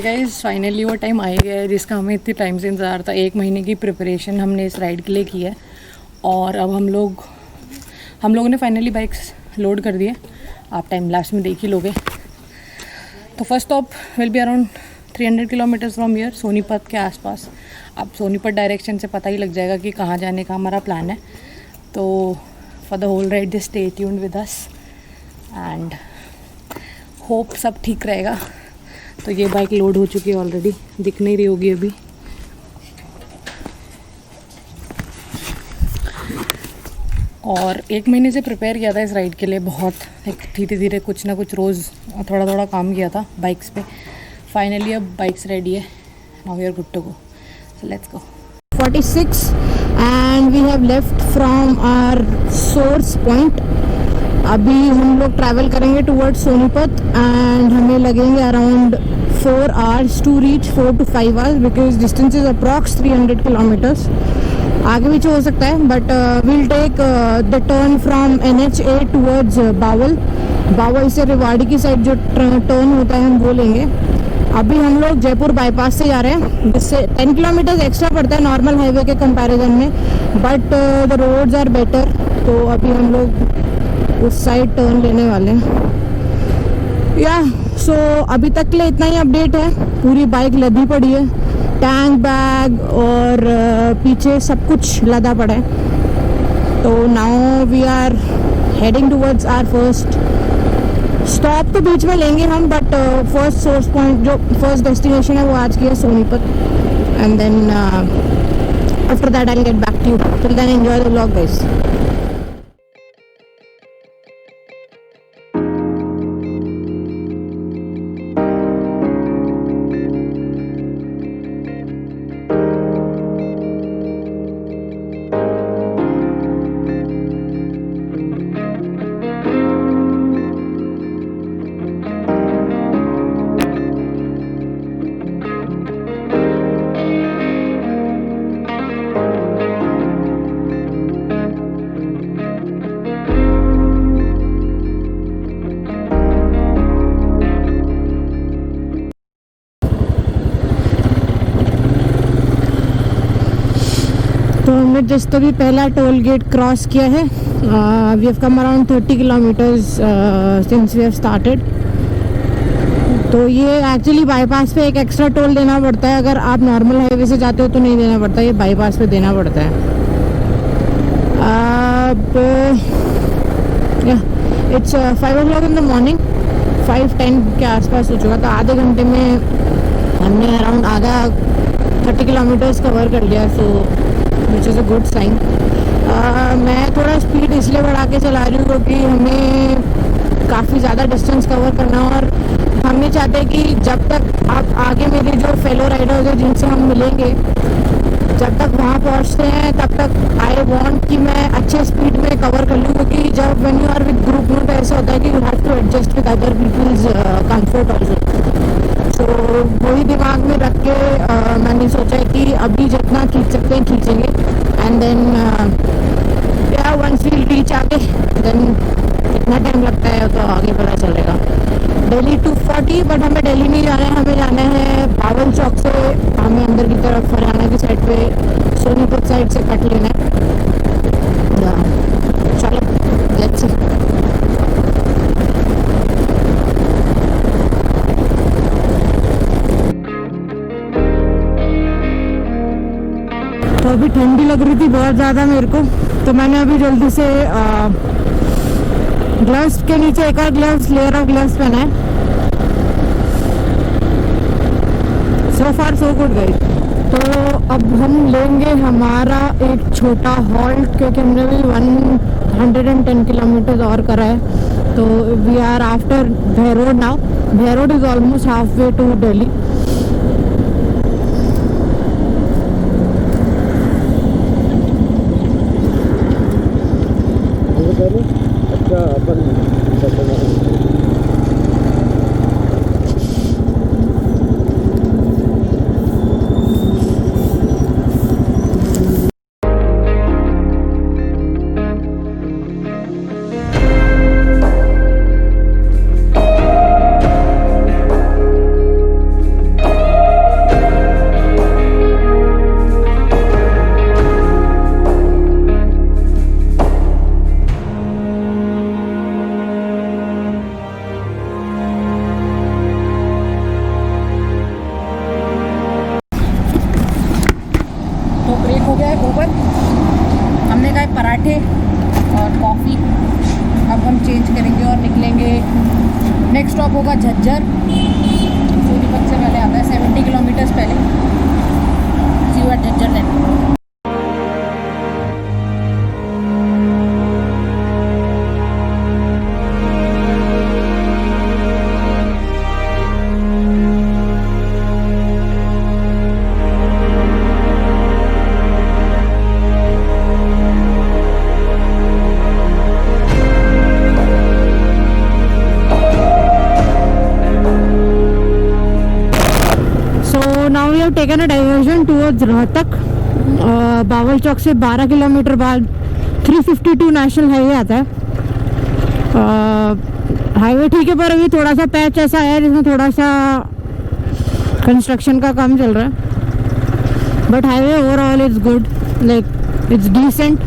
Guys finally वो time आ गया है जिसका हमें इतने टाइम से इंतज़ार था। 1 महीने की प्रिपरेशन हमने इस राइड के लिए की है और अब हम लोगों ने फाइनली बाइक्स लोड कर दिए। आप टाइम लास्ट में देख ही लोगे। तो first stop will be around 300 kilometres from here, Sonipat के आसपास। अब सोनीपत डायरेक्शन से पता ही लग जाएगा कि कहाँ जाने का हमारा प्लान है। तो for the whole ride just stay tuned with us and hope सब ठीक रहेगा। तो ये बाइक लोड हो चुकी है ऑलरेडी, दिख नहीं रही होगी अभी। और 1 महीने से प्रिपेयर किया था इस राइड के लिए, बहुत धीरे धीरे कुछ ना कुछ रोज़ थोड़ा थोड़ा काम किया था बाइक्स पे। फाइनली अब बाइक्स रेडी है, now we are good to go, so let's go. 46 and we have left from our source point. अभी हम लोग ट्रैवल करेंगे टूवर्ड्स सोनीपत एंड हमें लगेंगे around 4 hours to reach, 4 to 5 hours because distance is approx 300 kilometres. आगे पीछे हो सकता है but we'll take the turn from NH8 towards Bawal से रेवाड़ी की साइड जो टर्न होता है हम वो लेंगे। अभी हम लोग जयपुर बाईपास से जा रहे हैं जिससे 10 किलोमीटर्स एक्स्ट्रा पड़ता है नॉर्मल हाईवे के कंपैरिजन में, but the roads are better. तो अभी हम लोग उस साइड टर्न लेने वाले हैं। या सो अभी तक के लिए इतना ही अपडेट है। पूरी बाइक लदी पड़ी है, टैंक बैग और पीछे सब कुछ लदा पड़ा है। तो now we are heading towards our first stop. तो बीच में लेंगे हम बट फर्स्ट सोर्स पॉइंट जो फर्स्ट डेस्टिनेशन है वो आज की है Sonipat and then after that I will get back to you. Till then enjoy the vlog guys. तो हमने जस्ट अभी पहला टोल गेट क्रॉस किया है। We have come around 30 kilometres since we have started. तो ये एक्चुअली बाईपास पे एक एक्स्ट्रा टोल देना पड़ता है। अगर आप नॉर्मल हाईवे से जाते हो तो नहीं देना पड़ता, ये बाईपास पे देना पड़ता है। अब it's 5 o'clock in the morning, 5:10 के आसपास हो चुका। तो आधे घंटे में हमने अराउंड आधा 30 किलोमीटर्स कवर कर लिया। So which is a good sign. मैं थोड़ा स्पीड इसलिए बढ़ा के चला रही हूँ क्योंकि हमें काफ़ी ज़्यादा डिस्टेंस कवर करना है और हम नहीं चाहते कि जब तक आप आगे मेरे जो फेलो राइडर्स हैं जिनसे हम मिलेंगे जब तक वहाँ पहुँचते हैं तब तक आई वांट कि मैं अच्छे स्पीड में कवर कर लूँ। क्योंकि जब when you are with group में तो ऐसा होता है कि you have to adjust with other people's comfort also. तो वही दिमाग में रख के मैंने सोचा कि अभी जितना खींच सकते हैं खींचेंगे एंड देन या वंस वी रीच आगे देन कितना टाइम लगता है तो आगे पता चलेगा। दिल्ली 240 बट हमें दिल्ली नहीं जाना है, हमें जाना है बावल चौक से हमें अंदर की तरफ हरियाणा की साइड पे सोनीपत साइड से कट लेना है। चलो लेट्स सी। तो अभी ठंडी लग रही थी बहुत ज़्यादा मेरे को, तो मैंने अभी जल्दी से ग्लव्स के नीचे एक और ग्लव्स लेयर ऑफ ग्लव्स पहना है। सो फार सो गुड गाइस। तो अब हम लेंगे हमारा एक छोटा हॉल्ट क्योंकि हमने भी 110 किलोमीटर और करा है। तो we are after Bhairod now. Bhairod is almost halfway to Delhi. Stop होगा झज्जर, सोनीपत से पहले आता है 70 किलोमीटर्स पहले। See you at Jhajjar then. Now we have taken a diversion towards Rohtak. Bawal Chowk से 12 किलोमीटर बाद 352 नेशनल हाईवे आता है। हाईवे ठीक है, पर अभी थोड़ा सा पैच ऐसा है जिसमें थोड़ा सा कंस्ट्रक्शन का काम चल रहा है, but highway overall it's good, like it's decent.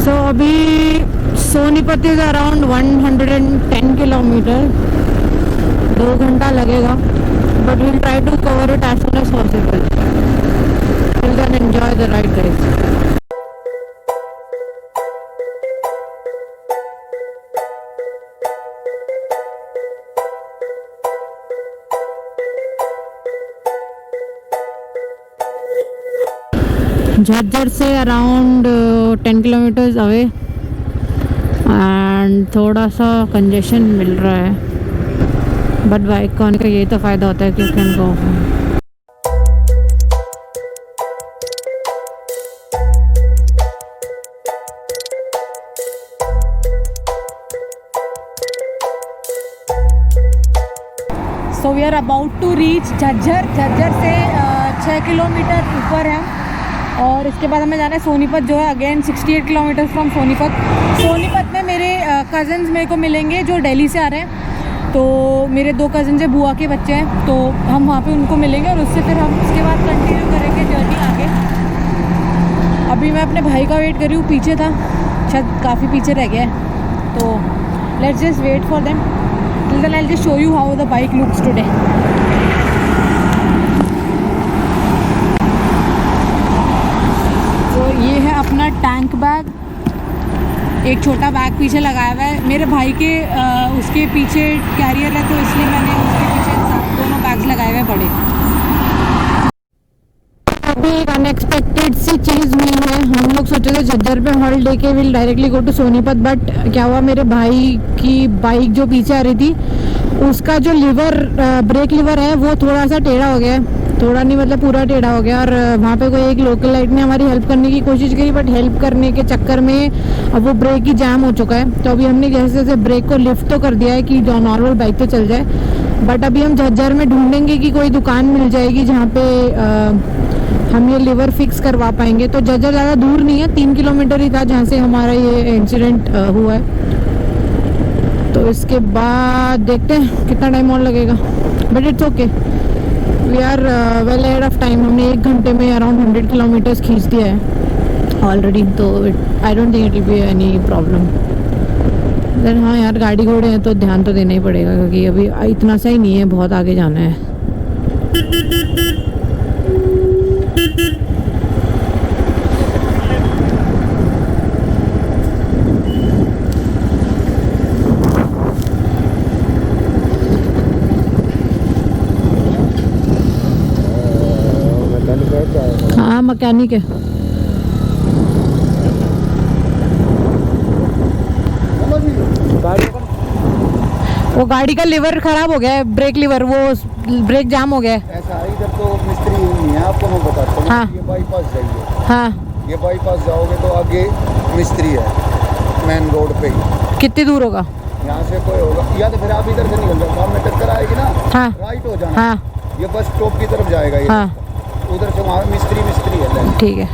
So अभी सोनीपत इज अराउंड 110 किलोमीटर, 2 घंटा लगेगा, but we'll try to cover it as soon as possible. Till then enjoy the ride guys. Jhajjar से अराउंड 10 किलोमीटर्स अवे एंड थोड़ा सा congestion मिल रहा है, but bike का होने का यही तो फ़ायदा होता है कि you can go. So we are about to reach Jhajjar. Jhajjar से 6 किलोमीटर ऊपर है, और इसके बाद हमें जाना है सोनीपत, जो है again 68 kilometre from Sonipat. Sonipat में मेरे कज़न्स मेरे को मिलेंगे जो दिल्ली से आ रहे हैं। तो मेरे 2 कज़न्स हैं, बुआ के बच्चे हैं, तो हम वहाँ पे उनको मिलेंगे और उससे फिर हम उसके बाद कंटिन्यू करेंगे जर्नी आगे। अभी मैं अपने भाई का वेट कर रही हूँ, पीछे था, शायद काफ़ी पीछे रह गया है, तो let's just wait for them. Till then I will just show you how the bike looks today. ये है अपना टैंक बैग, एक छोटा बैग पीछे लगाया हुआ है। मेरे भाई के उसके पीछे कैरियर है, तो इसलिए मैंने उसके पीछे दोनों बैग्स लगाए हुए बड़े। अभी एक अनएक्सपेक्टेड सी चीज़ हुई है। हम लोग सोचे थे झज्जर पे हॉल्ट लेके will directly go to Sonipat, but क्या हुआ, मेरे भाई की बाइक जो पीछे आ रही थी, उसका जो लीवर ब्रेक लीवर है वो थोड़ा सा टेढ़ा हो गया है। थोड़ा नहीं मतलब पूरा टेढ़ा हो गया, और वहाँ पे कोई एक लोकल लाइट ने हमारी हेल्प करने की कोशिश करी, बट हेल्प करने के चक्कर में अब वो ब्रेक ही जाम हो चुका है। तो अभी हमने जैसे जैसे ब्रेक को लिफ्ट तो कर दिया है कि जो नॉर्मल बाइक तो चल जाए, बट अभी हम झज्जर में ढूंढेंगे कि कोई दुकान मिल जाएगी जहाँ पे हम ये लीवर फिक्स करवा पाएंगे। तो झज्जर ज़्यादा दूर नहीं है, 3 किलोमीटर ही था जहाँ से हमारा ये इंसिडेंट हुआ है। तो इसके बाद देखते हैं कितना टाइम और लगेगा, but it's okay, we are well ahead of time. हमने 1 घंटे में अराउंड 100 किलोमीटर्स खींच दिया है ऑलरेडी, तो I don't think it will be any problem. Then हाँ यार, गाड़ी घोड़े हैं तो ध्यान तो देना ही पड़ेगा, क्योंकि अभी इतना सा ही नहीं है, बहुत आगे जाना है। हाँ मैकेनिक है। वो गाड़ी का लीवर खराब हो गया है, ब्रेक लीवर, वो ब्रेक जाम हो गया है। ऐसा है, इधर तो मिस्त्री नहीं है, आपको मैं बताता हूँ। हाँ। ये बाईपास जाइए, हाँ, ये बाईपास जाओगे तो आगे मिस्त्री है, मेन रोड पे ही। कितनी दूर होगा यहाँ से? कोई होगा, या तो फिर आप इधर से निकल जाओ, सामने टक्कर आएगी ना, हाँ राइट हो जाना। हाँ ये बस स्टॉप की तरफ जाएगा, ये हाँ उधर से वहाँ मिस्त्री है। ठीक है।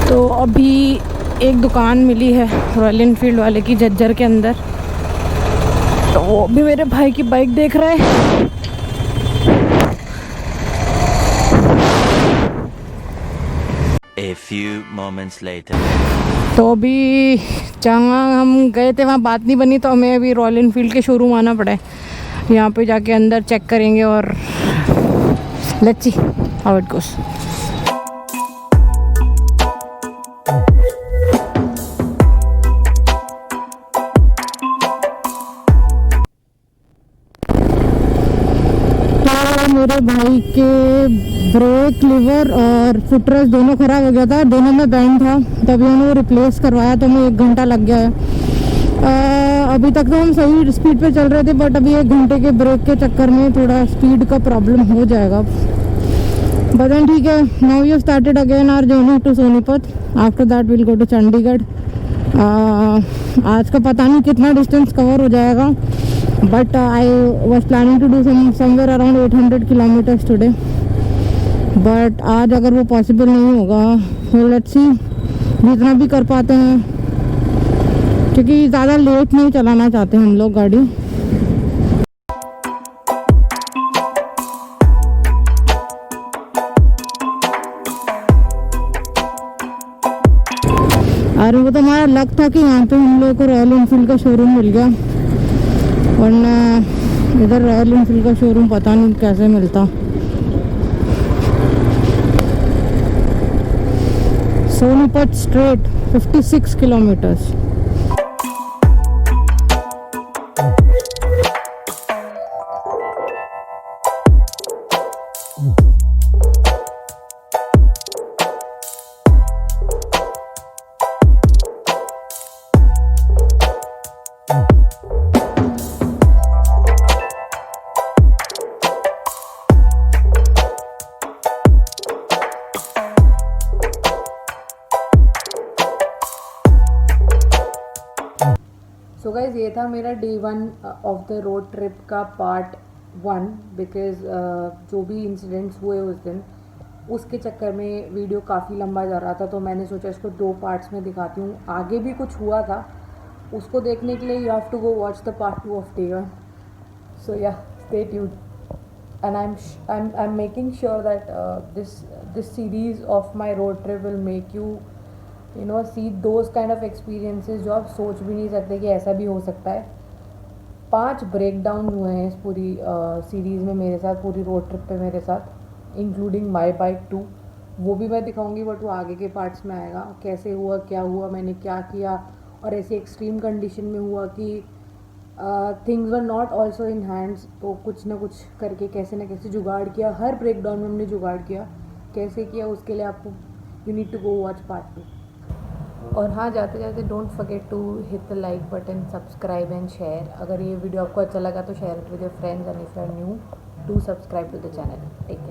तो अभी एक दुकान मिली है रॉयल एनफील्ड वाले की झज्जर के अंदर, तो वो भी मेरे भाई की बाइक देख रहा है। A few moments later. तो अभी जहाँ हम गए थे वहाँ बात नहीं बनी, तो हमें अभी रॉयल इनफील्ड के शोरूम आना पड़ा है। यहाँ पे जाके अंदर चेक करेंगे और let's see how it goes. मेरे भाई के ब्रेक लीवर और फुटरेस्ट दोनों ख़राब हो गया था, दोनों में बैंड था, तभी उन्होंने रिप्लेस करवाया, तो हमें 1 घंटा लग गया है। अभी तक तो हम सही स्पीड पे चल रहे थे, बट अभी 1 घंटे के ब्रेक के चक्कर में थोड़ा स्पीड का प्रॉब्लम हो जाएगा। बट देन ठीक है, now we started again our journey to Sonipat. After that will go to Chandigarh. आज का पता नहीं कितना डिस्टेंस कवर हो जाएगा, but I was planning to do somewhere around 800 kilometers today, but आज अगर वो पॉसिबल नहीं होगा, so let's see जितना भी कर पाते हैं, क्योंकि ज़्यादा लेट नहीं चलाना चाहते हम लोग गाड़ी। और वो तो हमारा लक था कि यहाँ पे हम लोग को रॉयल इनफील्ड का शोरूम मिल गया, वरना इधर रॉयल इनफील्ड का शोरूम पता नहीं कैसे मिलता। Sonipat straight 56 kilometres. So guys ये था मेरा day 1 of the road trip का पार्ट 1, बिकॉज जो भी इंसिडेंट्स हुए उस दिन, उसके चक्कर में वीडियो काफ़ी लंबा जा रहा था, तो मैंने सोचा इसको 2 पार्ट्स में दिखाती हूँ। आगे भी कुछ हुआ था, उसको देखने के लिए you have to go watch the part 2 of day 1। So yeah stay tuned, and I am making sure that this series of my road trip will make you see those kind of experiences जो आप सोच भी नहीं सकते कि ऐसा भी हो सकता है। 5 ब्रेकडाउन हुए हैं इस पूरी सीरीज़ में मेरे साथ, पूरी रोड ट्रिप पे मेरे साथ, इंक्लूडिंग माई बाइक 2। वो भी मैं दिखाऊंगी, बट वो आगे के पार्ट्स में आएगा। कैसे हुआ, क्या हुआ, मैंने क्या किया, और ऐसे एक्सट्रीम कंडीशन में हुआ कि things were not also in hands, तो कुछ ना कुछ करके कैसे ना कैसे जुगाड़ किया। हर ब्रेकडाउन में हमने जुगाड़ किया। कैसे किया उसके लिए आपको you need to go watch part 2। और हाँ, जाते जाते don't forget to hit the like button, subscribe and share. अगर ये वीडियो आपको अच्छा लगा तो share it with your friends, and if you are new do subscribe to the channel. Take care.